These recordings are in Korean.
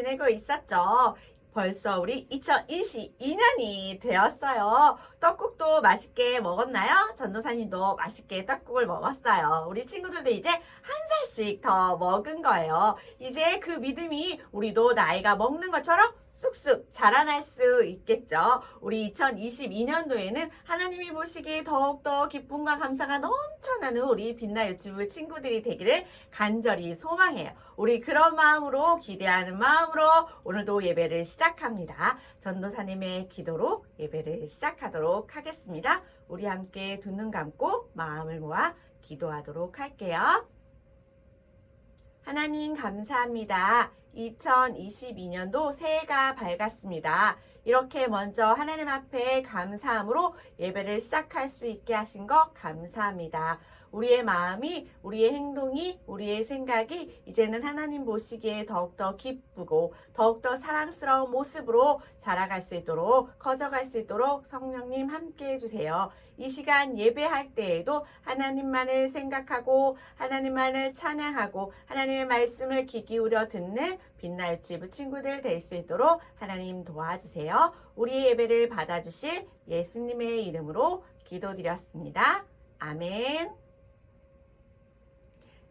지내고 있었죠. 벌써 우리 2022년이 되었어요. 떡국도 맛있게 먹었나요? 전도사님도 맛있게 떡국을 먹었어요. 우리 친구들도 이제 한 살씩 더 먹은 거예요. 이제 그 믿음이 우리도 나이가 먹는 것처럼 쑥쑥 자라날 수 있겠죠. 우리 2022년도에는 하나님이 보시기에 더욱더 기쁨과 감사가 넘쳐나는 우리 빛나 유튜브 친구들이 되기를 간절히 소망해요. 우리 그런 마음으로 기대하는 마음으로 오늘도 예배를 시작합니다. 전도사님의 기도로 예배를 시작하도록 하겠습니다. 우리 함께 두 눈 감고 마음을 모아 기도하도록 할게요. 하나님 감사합니다. 2022년도 새해가 밝았습니다. 이렇게 먼저 하나님 앞에 감사함으로 예배를 시작할 수 있게 하신 것 감사합니다. 우리의 마음이, 우리의 행동이, 우리의 생각이 이제는 하나님 보시기에 더욱더 기쁘고 더욱더 사랑스러운 모습으로 자라갈 수 있도록, 커져갈 수 있도록 성령님 함께 해주세요. 이 시간 예배할 때에도 하나님만을 생각하고 하나님만을 찬양하고 하나님의 말씀을 귀 기울여 듣는 빛나 유치부 친구들 될 수 있도록 하나님 도와주세요. 우리의 예배를 받아주실 예수님의 이름으로 기도드렸습니다. 아멘.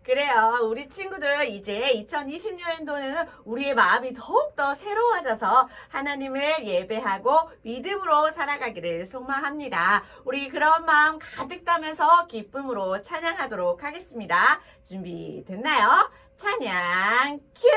그래요. 우리 친구들 이제 2026년도에는 우리의 마음이 더욱더 새로워져서 하나님을 예배하고 믿음으로 살아가기를 소망합니다. 우리 그런 마음 가득 담아서 기쁨으로 찬양하도록 하겠습니다. 준비됐나요? 찬양 큐!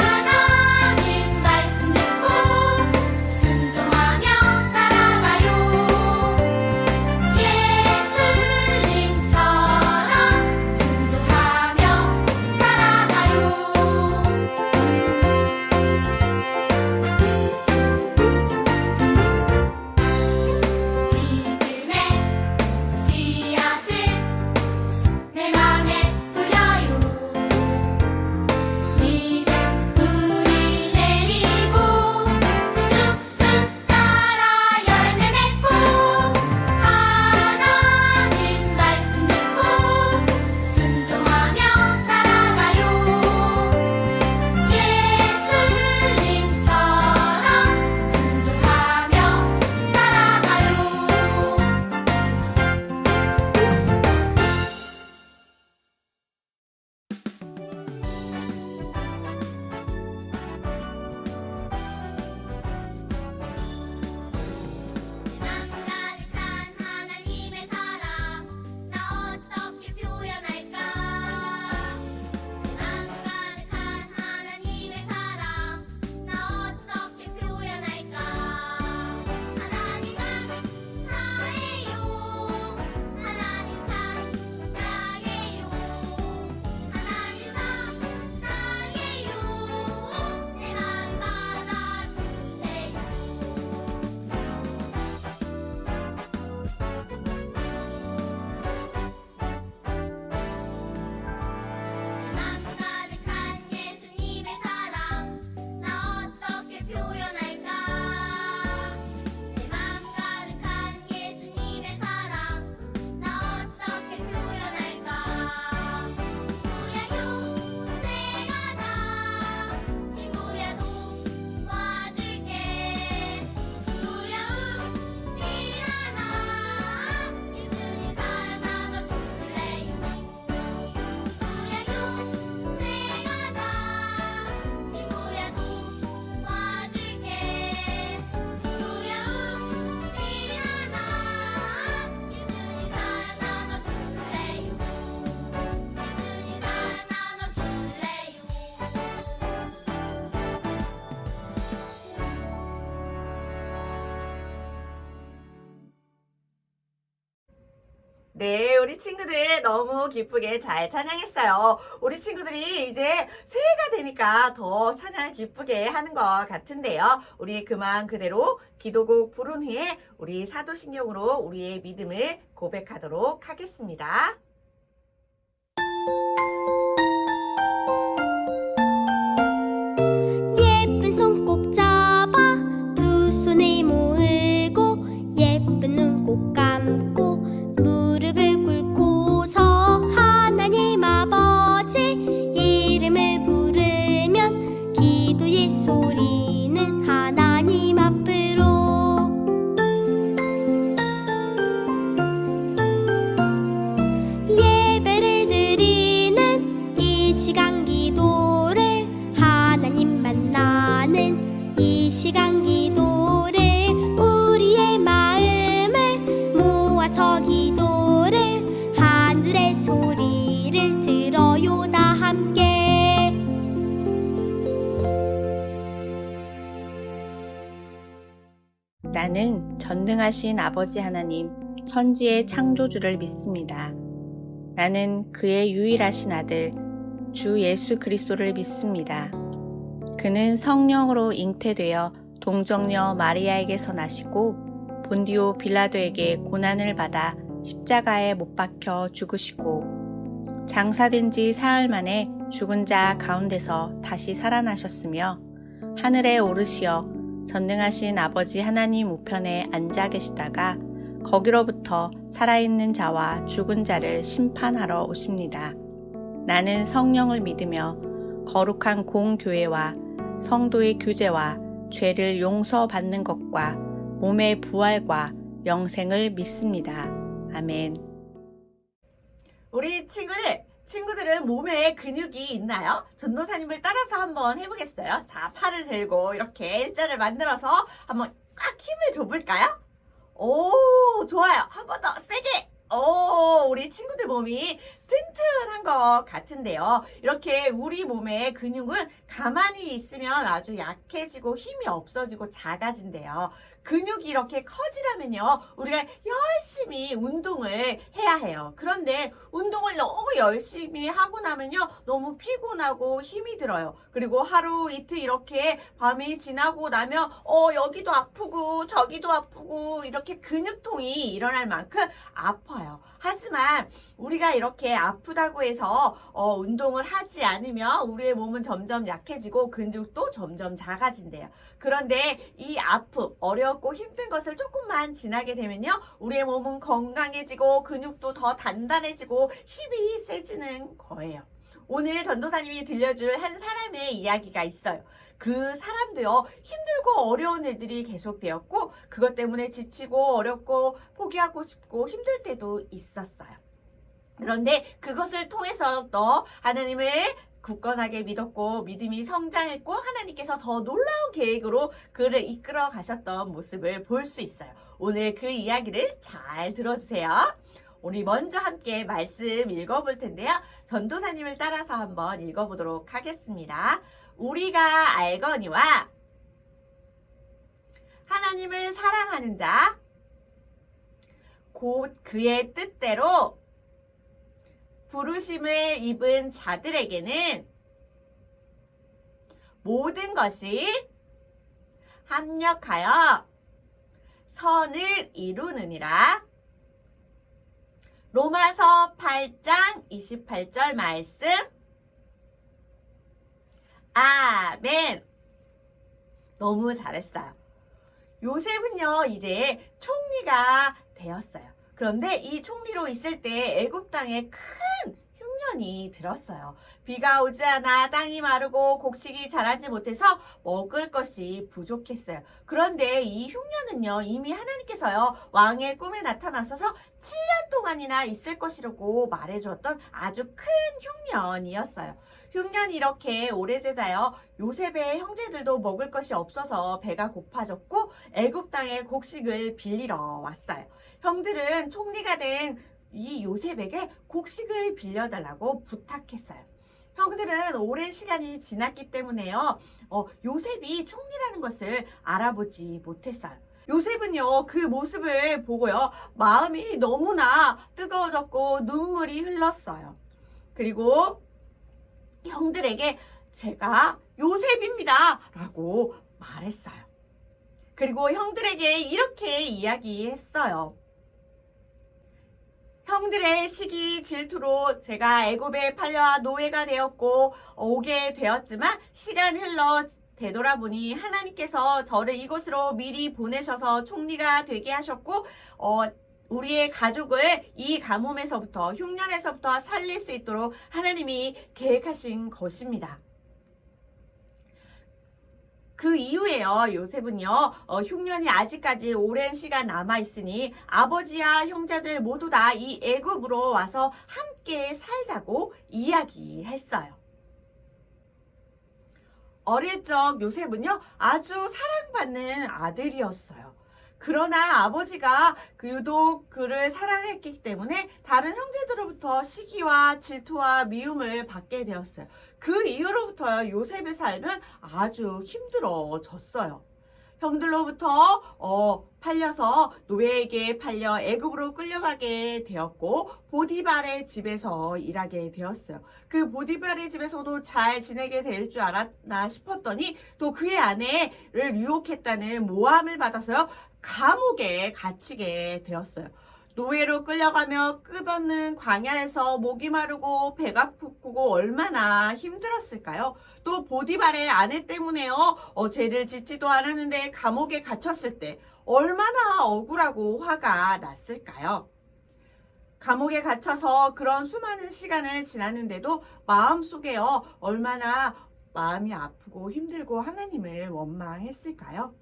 하나님 말씀 듣고 순종하며 네, 우리 친구들 너무 기쁘게 잘 찬양했어요. 우리 친구들이 이제 새해가 되니까 더 찬양 기쁘게 하는 것 같은데요. 우리 그만 그대로 기도곡 부른 후에 우리 사도신경으로 우리의 믿음을 고백하도록 하겠습니다. 예쁜 손 꼭 잡아 두 손을 모으고 예쁜 눈 꼭 감고 무릎을 꿇고서 하나님 아버지 이름을 부르면 기도의 소리는 하나님 앞으로 예배를 드리는 이 시간 기도를 하나님 만나는 이 시간 기도를 우리의 마음을 모아서 기도를 하늘의 소리를 들어요 다 함께 나는 전능하신 아버지 하나님, 천지의 창조주를 믿습니다. 나는 그의 유일하신 아들, 주 예수 그리스도를 믿습니다. 그는 성령으로 잉태되어 동정녀 마리아에게서 나시고 본디오 빌라도에게 고난을 받아 십자가에 못 박혀 죽으시고 장사된 지 사흘 만에 죽은 자 가운데서 다시 살아나셨으며 하늘에 오르시어 전능하신 아버지 하나님 우편에 앉아 계시다가 거기로부터 살아있는 자와 죽은 자를 심판하러 오십니다. 나는 성령을 믿으며 거룩한 공교회와 성도의 교제와 죄를 용서받는 것과 몸의 부활과 영생을 믿습니다. 아멘. 우리 친구들은 몸에 근육이 있나요? 전도사님을 따라서 한번 해보겠어요. 자, 팔을 들고 이렇게 일자를 만들어서 한번 꽉 힘을 줘볼까요? 오, 좋아요. 한 번 더 세게. 오, 우리 친구들 몸이 튼튼한 것 같은데요. 이렇게 우리 몸의 근육은 가만히 있으면 아주 약해지고 힘이 없어지고 작아진대요. 근육이 이렇게 커지려면요, 우리가 열심히 운동을 해야 해요. 그런데 운동을 너무 열심히 하고 나면요, 너무 피곤하고 힘이 들어요. 그리고 하루 이틀 이렇게 밤이 지나고 나면 여기도 아프고 저기도 아프고 이렇게 근육통이 일어날 만큼 아파요. 하지만 우리가 이렇게 아프다고 해서 운동을 하지 않으면 우리의 몸은 점점 약해지고 근육도 점점 작아진대요. 그런데 이 아픔, 어렵고 힘든 것을 조금만 지나게 되면요, 우리의 몸은 건강해지고 근육도 더 단단해지고 힘이 세지는 거예요. 오늘 전도사님이 들려줄 한 사람의 이야기가 있어요. 그 사람도요, 힘들고 어려운 일들이 계속되었고 그것 때문에 지치고 어렵고 포기하고 싶고 힘들 때도 있었어요. 그런데 그것을 통해서 또 하나님을 굳건하게 믿었고 믿음이 성장했고 하나님께서 더 놀라운 계획으로 그를 이끌어 가셨던 모습을 볼 수 있어요. 오늘 그 이야기를 잘 들어주세요. 우리 먼저 함께 말씀 읽어볼 텐데요. 전도사님을 따라서 한번 읽어보도록 하겠습니다. 우리가 알거니와 하나님을 사랑하는 자, 곧 그의 뜻대로 부르심을 입은 자들에게는 모든 것이 합력하여 선을 이루느니라. 로마서 8장 28절 말씀. 아멘. 너무 잘했어요. 요셉은요, 이제 총리가 되었어요. 그런데 이 총리로 있을 때 애굽 땅에 큰 흉년이 들었어요. 비가 오지 않아 땅이 마르고 곡식이 자라지 못해서 먹을 것이 부족했어요. 그런데 이 흉년은요, 이미 하나님께서요, 왕의 꿈에 나타나셔서 7년 동안이나 있을 것이라고 말해주었던 아주 큰 흉년이었어요. 흉년이 이렇게 오래 되다요, 요셉의 형제들도 먹을 것이 없어서 배가 고파졌고 애굽 땅에 곡식을 빌리러 왔어요. 형들은 총리가 된 이 요셉에게 곡식을 빌려달라고 부탁했어요. 형들은 오랜 시간이 지났기 때문에요, 요셉이 총리라는 것을 알아보지 못했어요. 요셉은요, 그 모습을 보고요, 마음이 너무나 뜨거워졌고 눈물이 흘렀어요. 그리고 형들에게 제가 요셉입니다 라고 말했어요. 그리고 형들에게 이렇게 이야기했어요. 형들의 시기 질투로 제가 애굽에 팔려 노예가 되었고 오게 되었지만 시간이 흘러 되돌아보니 하나님께서 저를 이곳으로 미리 보내셔서 총리가 되게 하셨고 우리의 가족을 이 가뭄에서부터 흉년에서부터 살릴 수 있도록 하나님이 계획하신 것입니다. 그 이후에요, 요셉은요, 흉년이 아직까지 오랜 시간 남아있으니 아버지와 형제들 모두 다 이 애굽으로 와서 함께 살자고 이야기했어요. 어릴 적 요셉은요, 아주 사랑받는 아들이었어요. 그러나 아버지가 유독 그를 사랑했기 때문에 다른 형제들로부터 시기와 질투와 미움을 받게 되었어요. 그 이후로부터 요셉의 삶은 아주 힘들어졌어요. 형들로부터 팔려서 노예에게 팔려 애굽으로 끌려가게 되었고 보디발의 집에서 일하게 되었어요. 그 보디발의 집에서도 잘 지내게 될 줄 알았나 싶었더니 또 그의 아내를 유혹했다는 모함을 받아서요, 감옥에 갇히게 되었어요. 노예로 끌려가며 끝없는 광야에서 목이 마르고 배가 고프고 얼마나 힘들었을까요? 또 보디발의 아내 때문에요, 죄를 짓지도 않았는데 감옥에 갇혔을 때 얼마나 억울하고 화가 났을까요? 감옥에 갇혀서 그런 수많은 시간을 지났는데도 마음속에요, 얼마나 마음이 아프고 힘들고 하나님을 원망했을까요?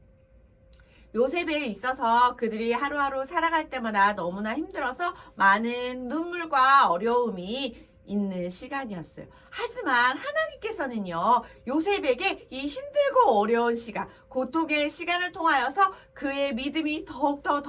요셉에 있어서 그들이 하루하루 살아갈 때마다 너무나 힘들어서 많은 눈물과 어려움이 있는 시간이었어요. 하지만 하나님께서는요, 요셉에게 이 힘들고 어려운 시간, 고통의 시간을 통하여서 그의 믿음이 더욱더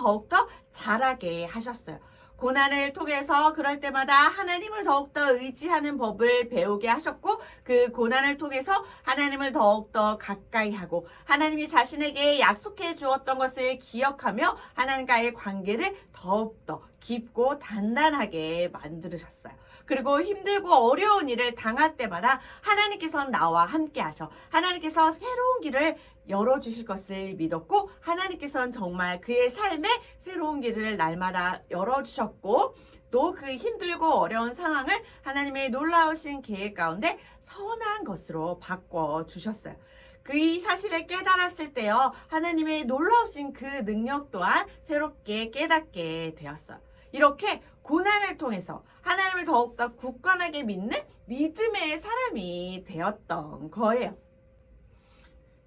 자라게 하셨어요. 고난을 통해서 그럴 때마다 하나님을 더욱더 의지하는 법을 배우게 하셨고 그 고난을 통해서 하나님을 더욱더 가까이 하고 하나님이 자신에게 약속해 주었던 것을 기억하며 하나님과의 관계를 더욱더 깊고 단단하게 만들으셨어요. 그리고 힘들고 어려운 일을 당할 때마다 하나님께서는 나와 함께 하셔 하나님께서 새로운 길을 열어주실 것을 믿었고 하나님께서는 정말 그의 삶에 새로운 길을 날마다 열어주셨고 또 그 힘들고 어려운 상황을 하나님의 놀라우신 계획 가운데 선한 것으로 바꿔주셨어요. 그 사실을 깨달았을 때요, 하나님의 놀라우신 그 능력 또한 새롭게 깨닫게 되었어요. 이렇게 고난을 통해서 하나님을 더욱더 굳건하게 믿는 믿음의 사람이 되었던 거예요.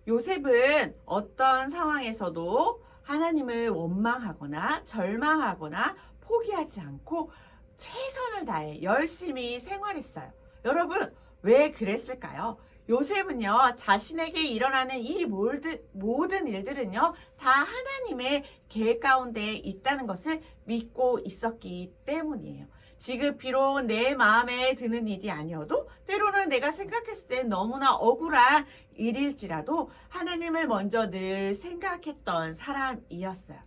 요셉은 어떤 상황에서도 하나님을 원망하거나 절망하거나 포기하지 않고 최선을 다해 열심히 생활했어요. 여러분, 왜 그랬을까요? 요셉은요, 자신에게 일어나는 이 모든 일들은요, 다 하나님의 계획 가운데 있다는 것을 믿고 있었기 때문이에요. 지금 비록 내 마음에 드는 일이 아니어도 때로는 내가 생각했을 때 너무나 억울한 일일지라도 하나님을 먼저 늘 생각했던 사람이었어요.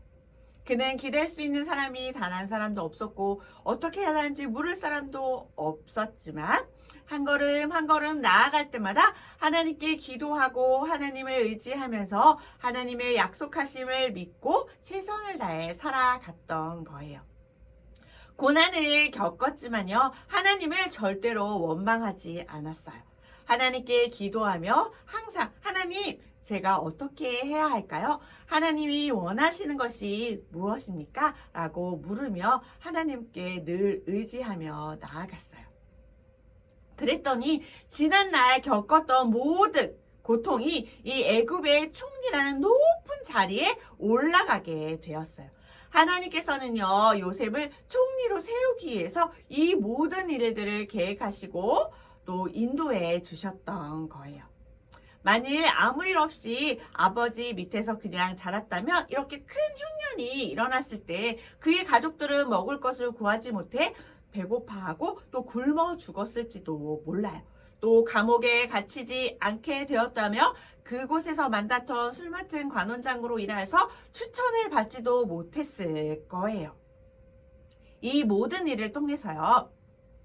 그는 기댈 수 있는 사람이 단 한 사람도 없었고 어떻게 해야 하는지 물을 사람도 없었지만 한 걸음 한 걸음 나아갈 때마다 하나님께 기도하고 하나님을 의지하면서 하나님의 약속하심을 믿고 최선을 다해 살아갔던 거예요. 고난을 겪었지만요, 하나님을 절대로 원망하지 않았어요. 하나님께 기도하며 항상 하나님, 제가 어떻게 해야 할까요? 하나님이 원하시는 것이 무엇입니까? 라고 물으며 하나님께 늘 의지하며 나아갔어요. 그랬더니 지난날 겪었던 모든 고통이 이 애굽의 총리라는 높은 자리에 올라가게 되었어요. 하나님께서는요, 요셉을 총리로 세우기 위해서 이 모든 일들을 계획하시고 또 인도해 주셨던 거예요. 만일 아무 일 없이 아버지 밑에서 그냥 자랐다면 이렇게 큰 흉년이 일어났을 때 그의 가족들은 먹을 것을 구하지 못해 배고파하고 또 굶어 죽었을지도 몰라요. 또 감옥에 갇히지 않게 되었다며 그곳에서 만났던 술 맡은 관원장으로 인해서 추천을 받지도 못했을 거예요. 이 모든 일을 통해서요,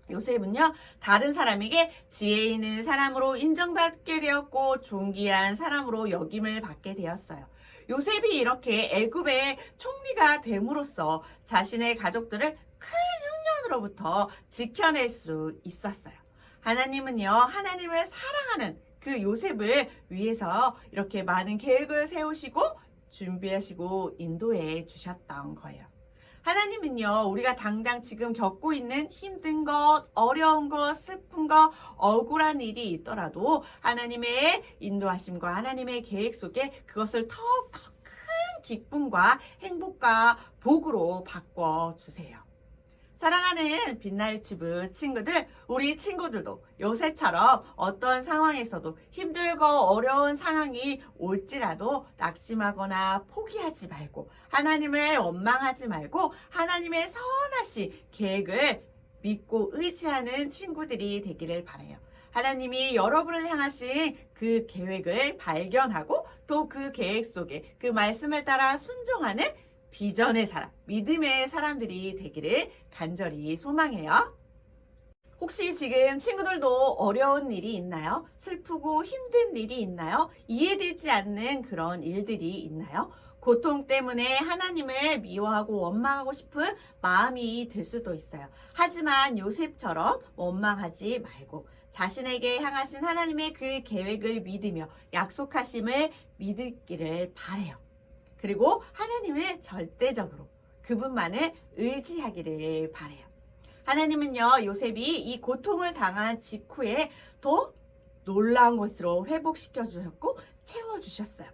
요셉은요, 다른 사람에게 지혜 있는 사람으로 인정받게 되었고 존귀한 사람으로 여김을 받게 되었어요. 요셉이 이렇게 애굽의 총리가 됨으로써 자신의 가족들을 큰 흉년으로부터 지켜낼 수 있었어요. 하나님은요, 하나님을 사랑하는 그 요셉을 위해서 이렇게 많은 계획을 세우시고 준비하시고 인도해 주셨던 거예요. 하나님은요, 우리가 당장 지금 겪고 있는 힘든 것, 어려운 것, 슬픈 것, 억울한 일이 있더라도 하나님의 인도하심과 하나님의 계획 속에 그것을 더욱더 큰 기쁨과 행복과 복으로 바꿔주세요. 사랑하는 빛나 유튜브 친구들, 우리 친구들도 요새처럼 어떤 상황에서도 힘들고 어려운 상황이 올지라도 낙심하거나 포기하지 말고 하나님을 원망하지 말고 하나님의 선하신 계획을 믿고 의지하는 친구들이 되기를 바라요. 하나님이 여러분을 향하신 그 계획을 발견하고 또 그 계획 속에 그 말씀을 따라 순종하는 비전의 사람, 믿음의 사람들이 되기를 간절히 소망해요. 혹시 지금 친구들도 어려운 일이 있나요? 슬프고 힘든 일이 있나요? 이해되지 않는 그런 일들이 있나요? 고통 때문에 하나님을 미워하고 원망하고 싶은 마음이 들 수도 있어요. 하지만 요셉처럼 원망하지 말고 자신에게 향하신 하나님의 그 계획을 믿으며 약속하심을 믿기를 바라요. 그리고 하나님을 절대적으로 그분만을 의지하기를 바라요. 하나님은요, 요셉이 이 고통을 당한 직후에 더 놀라운 것으로 회복시켜 주셨고 채워주셨어요.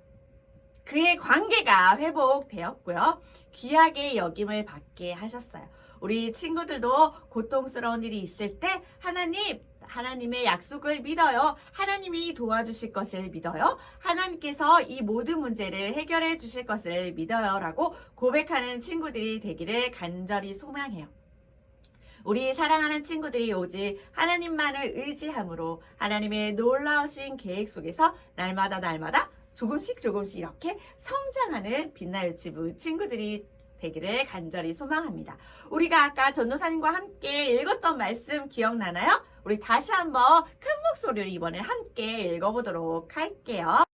그의 관계가 회복되었고요. 귀하게 여김을 받게 하셨어요. 우리 친구들도 고통스러운 일이 있을 때 하나님의 약속을 믿어요. 하나님이 도와주실 것을 믿어요. 하나님께서 이 모든 문제를 해결해 주실 것을 믿어요. 라고 고백하는 친구들이 되기를 간절히 소망해요. 우리 사랑하는 친구들이 오직 하나님만을 의지함으로 하나님의 놀라우신 계획 속에서 날마다 조금씩 이렇게 성장하는 빛나 유튜브 친구들이 되기를 간절히 소망합니다. 우리가 아까 전도사님과 함께 읽었던 말씀 기억나나요? 우리 다시 한번 큰 목소리로 이번에 함께 읽어보도록 할게요.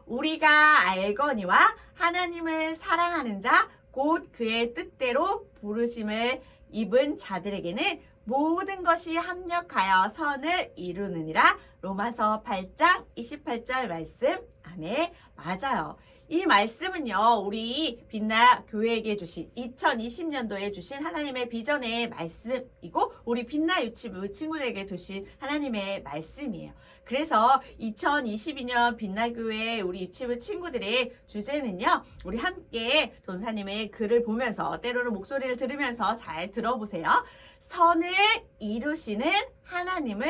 우리가 알거니와 하나님을 사랑하는 자, 곧 그의 뜻대로 부르심을 입은 자들에게는 모든 것이 합력하여 선을 이루느니라. 로마서 8장 28절 말씀. 아멘. 맞아요. 이 말씀은요, 우리 빛나 교회에게 주신 2020년도에 주신 하나님의 비전의 말씀이고 우리 빛나 유치부 친구들에게 주신 하나님의 말씀이에요. 그래서 2022년 빛나 교회 우리 유치부 친구들의 주제는요, 우리 함께 전사님의 글을 보면서 때로는 목소리를 들으면서 잘 들어보세요. 선을 이루시는 하나님을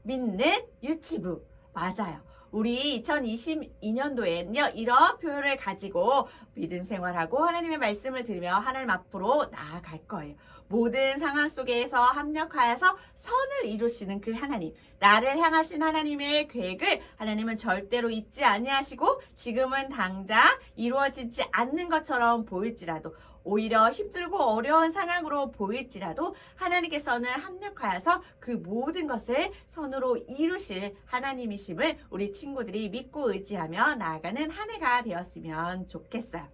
믿는 유치부. 맞아요. 우리 2022년도에는요, 이런 표현을 가지고 믿음 생활하고 하나님의 말씀을 들으며 하나님 앞으로 나아갈 거예요. 모든 상황 속에서 합력하여서 선을 이루시는 그 하나님, 나를 향하신 하나님의 계획을 하나님은 절대로 잊지 아니하시고 지금은 당장 이루어지지 않는 것처럼 보일지라도 오히려 힘들고 어려운 상황으로 보일지라도 하나님께서는 합력하여서 그 모든 것을 선으로 이루실 하나님이심을 우리 친구들이 믿고 의지하며 나아가는 한 해가 되었으면 좋겠어요.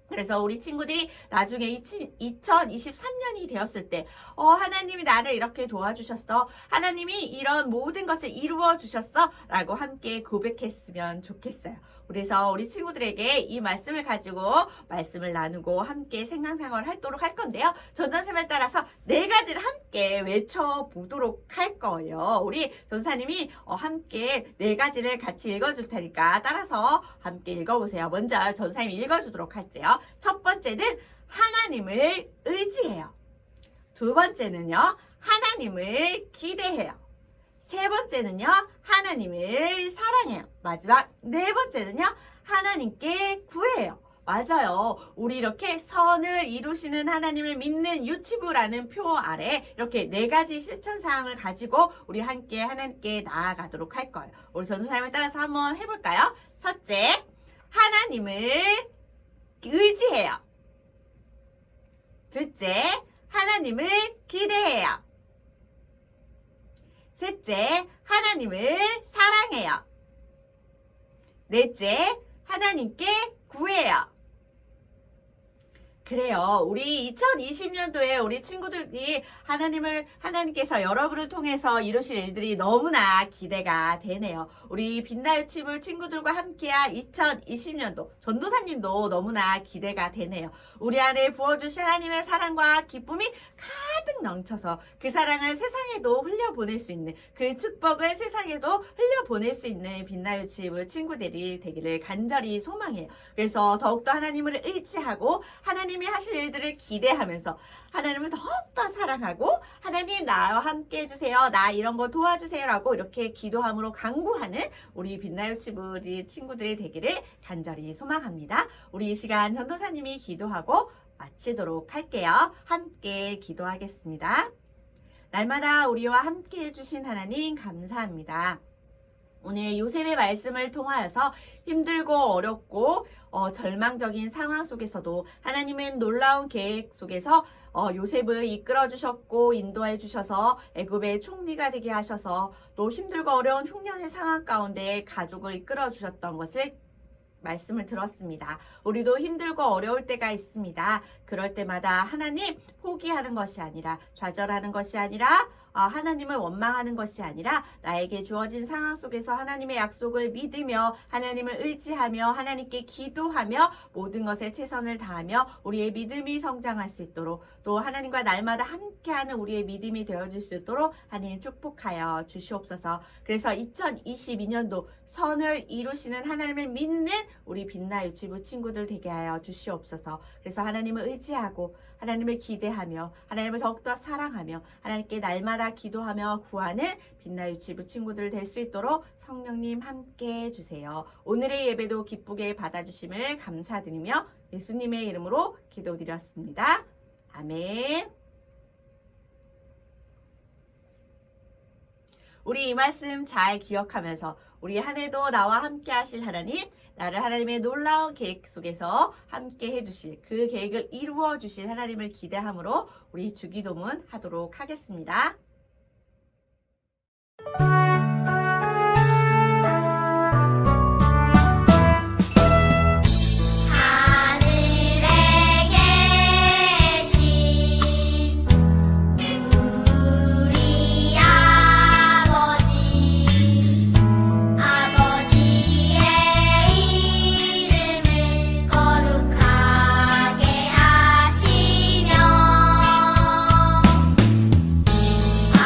그래서 우리 친구들이 나중에 2023년이 되었을 때 하나님이 나를 이렇게 도와주셨어. 하나님이 이런 모든 것을 이루어 주셨어. 라고 함께 고백했으면 좋겠어요. 그래서 우리 친구들에게 이 말씀을 가지고 말씀을 나누고 함께 생각생활을 하도록 할 건데요. 전도사님을 따라서 4가지를 함께 외쳐보도록 할 거예요. 우리 전도사님이 함께 4가지를 같이 읽어줄 테니까 따라서 함께 읽어보세요. 먼저 전도사님이 읽어주도록 할게요. 첫 번째는 하나님을 의지해요. 두 번째는요, 하나님을 기대해요. 세 번째는요, 하나님을 사랑해요. 마지막 4번째는요, 하나님께 구해요. 맞아요. 우리 이렇게 선을 이루시는 하나님을 믿는 유튜브라는 표 아래 이렇게 4가지 실천 사항을 가지고 우리 함께 하나님께 나아가도록 할 거예요. 우리 전도사님을 따라서 한번 해볼까요? 첫째, 하나님을 의지해요. 둘째, 하나님을 기대해요. 셋째, 하나님을 사랑해요. 넷째, 하나님께 구해요. 그래요. 우리 2020년도에 우리 친구들이 하나님께서 여러분을 통해서 이루실 일들이 너무나 기대가 되네요. 우리 빛나 유치부 친구들과 함께한 2020년도 전도사님도 너무나 기대가 되네요. 우리 안에 부어주신 하나님의 사랑과 기쁨이 가득 넘쳐서 그 사랑을 세상에도 흘려보낼 수 있는, 그 축복을 세상에도 흘려보낼 수 있는 빛나 유치부 친구들이 되기를 간절히 소망해요. 그래서 더욱더 하나님을 의지하고 하나님이 하실 일들을 기대하면서 하나님을 더욱더 사랑하고 하나님 나와 함께 해주세요. 나 이런 거 도와주세요. 라고 이렇게 기도함으로 간구하는 우리 빛나 유치부 친구들이 되기를 간절히 소망합니다. 우리 이 시간 전도사님이 기도하고 마치도록 할게요. 함께 기도하겠습니다. 날마다 우리와 함께 해주신 하나님 감사합니다. 오늘 요셉의 말씀을 통하여서 힘들고 어렵고 절망적인 상황 속에서도 하나님은 놀라운 계획 속에서 요셉을 이끌어 주셨고 인도해 주셔서 애굽의 총리가 되게 하셔서 또 힘들고 어려운 흉년의 상황 가운데 가족을 이끌어 주셨던 것을 말씀을 들었습니다. 우리도 힘들고 어려울 때가 있습니다. 그럴 때마다 하나님 포기하는 것이 아니라 좌절하는 것이 아니라 하나님을 원망하는 것이 아니라 나에게 주어진 상황 속에서 하나님의 약속을 믿으며 하나님을 의지하며 하나님께 기도하며 모든 것에 최선을 다하며 우리의 믿음이 성장할 수 있도록 또 하나님과 날마다 함께하는 우리의 믿음이 되어줄 수 있도록 하나님 축복하여 주시옵소서. 그래서 2022년도 선을 이루시는 하나님을 믿는 우리 빛나 유치부 친구들 되게 하여 주시옵소서. 그래서 하나님을 의지하고 하나님을 기대하며 하나님을 더욱더 사랑하며 하나님께 날마다 기도하며 구하는 빛나 유치부 친구들 될 수 있도록 성령님 함께 해주세요. 오늘의 예배도 기쁘게 받아주심을 감사드리며 예수님의 이름으로 기도드렸습니다. 아멘. 우리 이 말씀 잘 기억하면서 우리 한 해도 나와 함께 하실 하나님, 나를 하나님의 놀라운 계획 속에서 함께 해주실 그 계획을 이루어 주실 하나님을 기대함으로 우리 주기도문 하도록 하겠습니다.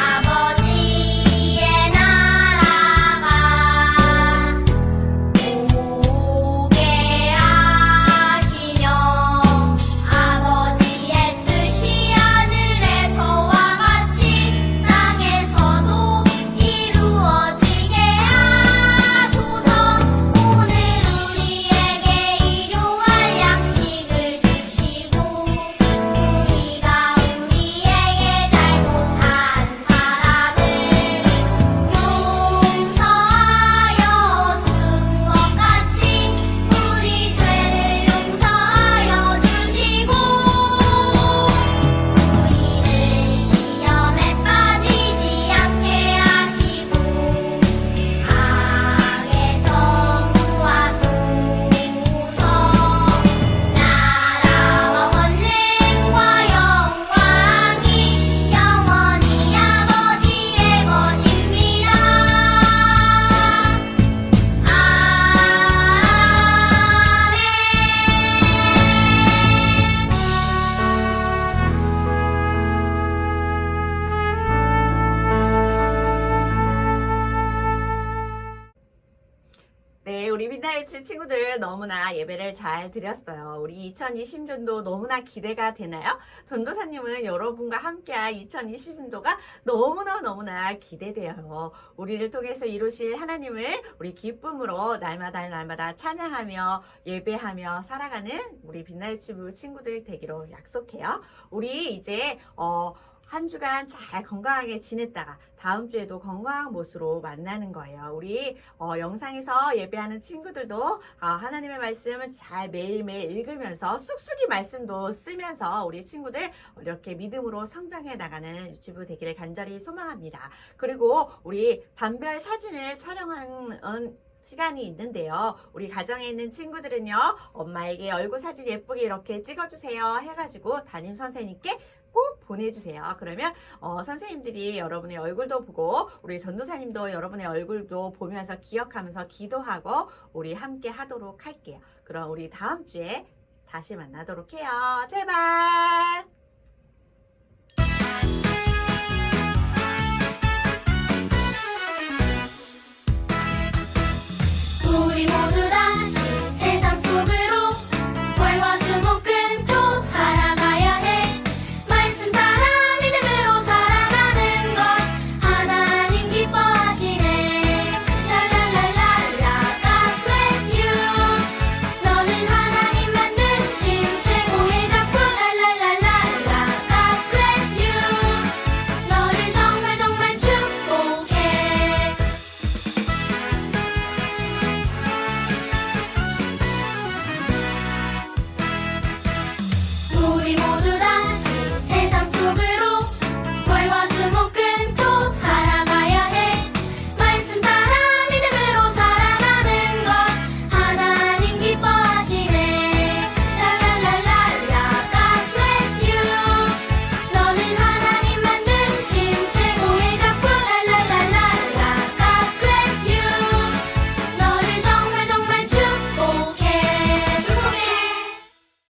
아버지의 빛날치 친구들 너무나 예배를 잘 드렸어요. 우리 2020년도 너무나 기대가 되나요? 전도사님은 여러분과 함께할 2020년도가 너무나 기대돼요. 우리를 통해서 이루실 하나님을 우리 기쁨으로 날마다 찬양하며 예배하며 살아가는 우리 빛날치 친구들 되기로 약속해요. 우리 이제 한 주간 잘 건강하게 지냈다가 다음 주에도 건강한 모습으로 만나는 거예요. 우리 영상에서 예배하는 친구들도 하나님의 말씀을 잘 매일매일 읽으면서 쑥쑥이 말씀도 쓰면서 우리 친구들 이렇게 믿음으로 성장해 나가는 유튜브 되기를 간절히 소망합니다. 그리고 우리 반별 사진을 촬영하는 시간이 있는데요. 우리 가정에 있는 친구들은요, 엄마에게 얼굴 사진 예쁘게 이렇게 찍어주세요 해가지고 담임 선생님께 꼭 보내주세요. 그러면 선생님들이 여러분의 얼굴도 보고 우리 전도사님도 여러분의 얼굴도 보면서 기억하면서 기도하고 우리 함께 하도록 할게요. 그럼 우리 다음 주에 다시 만나도록 해요. 제발!